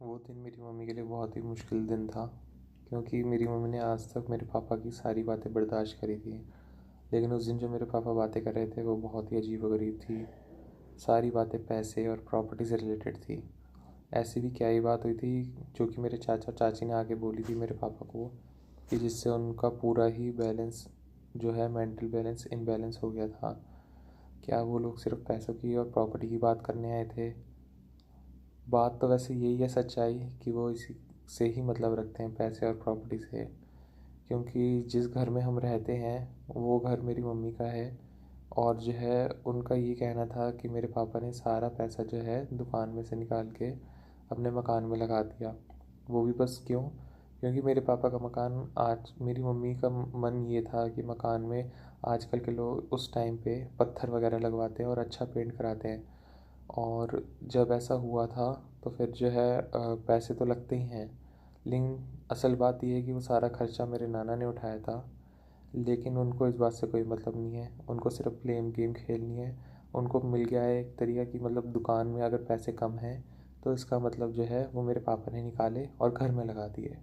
वो दिन मेरी मम्मी के लिए बहुत ही मुश्किल दिन था, क्योंकि मेरी मम्मी ने आज तक मेरे पापा की सारी बातें बर्दाश्त करी थी। लेकिन उस दिन जो मेरे पापा बातें कर रहे थे वो बहुत ही अजीबोगरीब थी। सारी बातें पैसे और प्रॉपर्टी से रिलेटेड थी। ऐसी भी क्या ही बात हुई थी जो कि मेरे चाचा चाची ने आके बोली थी मेरे पापा को, कि जिससे उनका पूरा ही बैलेंस जो है मेंटल बैलेंस इम्बैलेंस हो गया था। क्या वो लोग सिर्फ पैसों की और प्रॉपर्टी की बात करने आए थे? बात तो वैसे यही है सच्चाई, कि वो इसी से ही मतलब रखते हैं, पैसे और प्रॉपर्टी से। क्योंकि जिस घर में हम रहते हैं वो घर मेरी मम्मी का है। और जो है उनका ये कहना था कि मेरे पापा ने सारा पैसा जो है दुकान में से निकाल के अपने मकान में लगा दिया। वो भी बस क्यों? क्योंकि मेरे पापा का मकान, आज मेरी मम्मी का मन ये था कि मकान में आजकल के लोग उस टाइम पे पत्थर वगैरह लगवाते हैं और अच्छा पेंट कराते हैं। और जब ऐसा हुआ था तो फिर जो है पैसे तो लगते ही हैं। लेकिन असल बात यह है कि वो सारा खर्चा मेरे नाना ने उठाया था। लेकिन उनको इस बात से कोई मतलब नहीं है, उनको सिर्फ प्लेन गेम खेलनी है। उनको मिल गया है एक तरीका कि मतलब दुकान में अगर पैसे कम हैं तो इसका मतलब जो है वो मेरे पापा ने निकाले और घर में लगा दिए।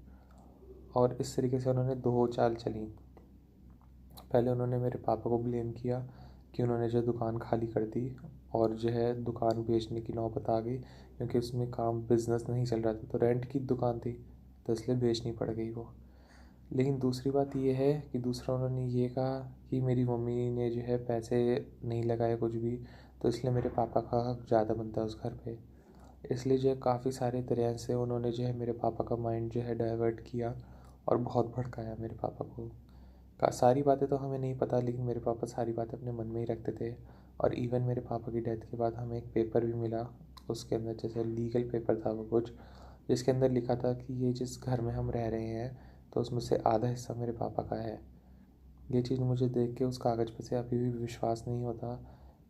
और इस तरीके से उन्होंने दो चाल चली। पहले उन्होंने मेरे पापा को ब्लेम किया कि उन्होंने जो दुकान खाली कर दी, और जो है दुकान बेचने की नौबत आ गई, क्योंकि उसमें काम बिजनेस नहीं चल रहा था, तो रेंट की दुकान थी तो इसलिए बेचनी पड़ गई वो। लेकिन दूसरी बात ये है कि दूसरा उन्होंने ये कहा कि मेरी मम्मी ने जो है पैसे नहीं लगाए कुछ भी, तो इसलिए मेरे पापा का हक ज़्यादा बनता है उस घर पे। इसलिए जो है काफ़ी सारे तरह से उन्होंने जो है मेरे पापा का माइंड जो है डाइवर्ट किया और बहुत भड़काया मेरे पापा को। का सारी बातें तो हमें नहीं पता, लेकिन मेरे पापा सारी बातें अपने मन में ही रखते थे। और इवन मेरे पापा की डेथ के बाद हमें एक पेपर भी मिला, उसके अंदर जैसे लीगल पेपर था वो कुछ, जिसके अंदर लिखा था कि ये जिस घर में हम रह रहे हैं तो उसमें से आधा हिस्सा मेरे पापा का है। ये चीज़ मुझे देख के उस कागज़ पे से अभी भी विश्वास नहीं होता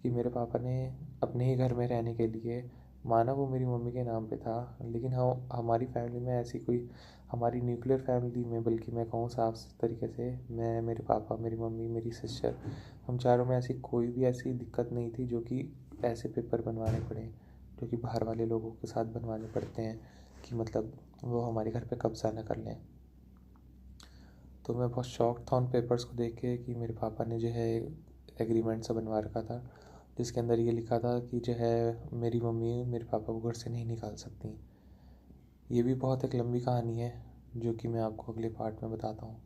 कि मेरे पापा ने अपने ही घर में रहने के लिए, माना वो मेरी मम्मी के नाम पे था, लेकिन हम हमारी फैमिली में ऐसी कोई, हमारी न्यूक्लियर फैमिली में बल्कि मैं कहूँ साफ तरीके से, मैं, मेरे पापा, मेरी मम्मी, मेरी सिस्टर, हम चारों में ऐसी कोई भी ऐसी दिक्कत नहीं थी जो कि ऐसे पेपर बनवाने पड़े, जो कि बाहर वाले लोगों के साथ बनवाने पड़ते हैं, कि मतलब वो हमारे घर पे कब्जा ना कर लें। तो मैं बहुत शॉक था उन पेपर्स को देख के कि मेरे पापा ने जो है एग्रीमेंट सा बनवा रखा था, जिसके अंदर ये लिखा था कि जो है मेरी मम्मी मेरे पापा को घर से नहीं निकाल सकती। ये भी बहुत एक लंबी कहानी है जो कि मैं आपको अगले पार्ट में बताता हूँ।